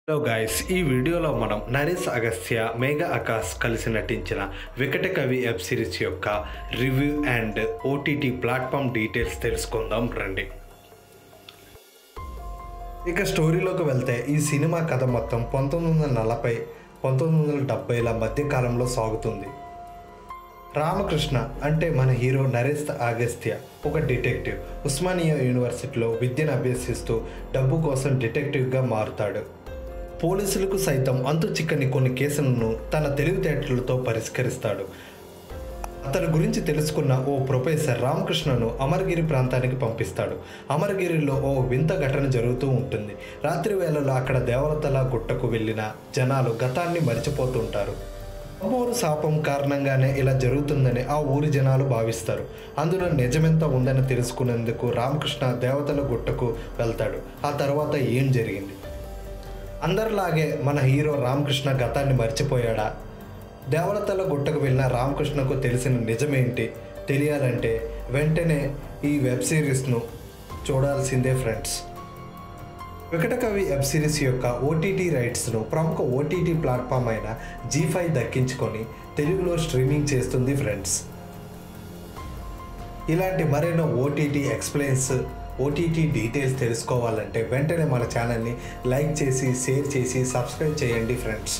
Hello guys, ఈ వీడియోలో మనం నరేష్ అగస్త్య, మేఘా ఆకాష్ కలిసి నటించిన వికట కవి వెబ్ సిరీస్ యొక్క review and OTT platform details తెలుసుకుందాం రండి. ఇక స్టోరీలోకి వెళ్తే ఈ సినిమా కథ మొత్తం 1940-1970ల మధ్య కాలంలో సాగుతుంది. రామకృష్ణ అంటే మన హీరో నరేష్ అగస్త్య ఒక డిటెక్టివ్. ఉస్మానియా యూనివర్సిటీలో విద్యను అభ్యసిస్తూ డబ్బు కోసం డిటెక్టివ్గా మారుతాడు. పోలీసులకు సైతం అంతు చిక్కని కొన్ని కేసులను తన తెలివితేటలతో పరిష్కరిస్తాడు. అతని గురించి తెలుసుకున్న ఓ ప్రొఫెసర్ రామకృష్ణను అమరగిరి ప్రాంతానికి పంపిస్తాడు. అమరగిరిలో ఓ వింత ఘటన జరుగుతూ ఉంటుంది. రాత్రి వేళలో అక్కడ దేవతల గుట్టకు వెళ్ళిన జనాలు గతాన్ని మరిచిపోతుంటారు. అమ్మోరు శాపం కారణంగానే ఇలా జరుగుతుందని ఆ ఊరి జనాలు భావిస్తారు. అందులో నిజమెంత ఉందని తెలుసుకునేందుకు రామకృష్ణ దేవతల గుట్టకు వెళ్తాడు. ఆ తర్వాత ఏం జరిగింది? అందరిలాగే మన హీరో రామకృష్ణ గతాన్ని మర్చిపోయాడా? దేవతల గుట్టకు వెళ్ళిన రామకృష్ణకు తెలిసిన నిజమేంటి? తెలియాలంటే వెంటనే ఈ వెబ్ సిరీస్ను చూడాల్సిందే ఫ్రెండ్స్. వికటకవి వెబ్ సిరీస్ యొక్క ఓటీటీ రైట్స్ను ప్రముఖ ఓటీటీ ప్లాట్ఫామ్ అయిన జీ5 దక్కించుకొని తెలుగులో స్ట్రీమింగ్ చేస్తుంది ఫ్రెండ్స్. ఇలాంటి మరెన్నో ఓటీటీ ఎక్స్ప్లెయిన్స్, ఓటీటీ డీటెయిల్స్ తెలుసుకోవాలంటే వెంటనే మన ఛానల్ని లైక్ చేసి, షేర్ చేసి, సబ్స్క్రైబ్ చేయండి ఫ్రెండ్స్.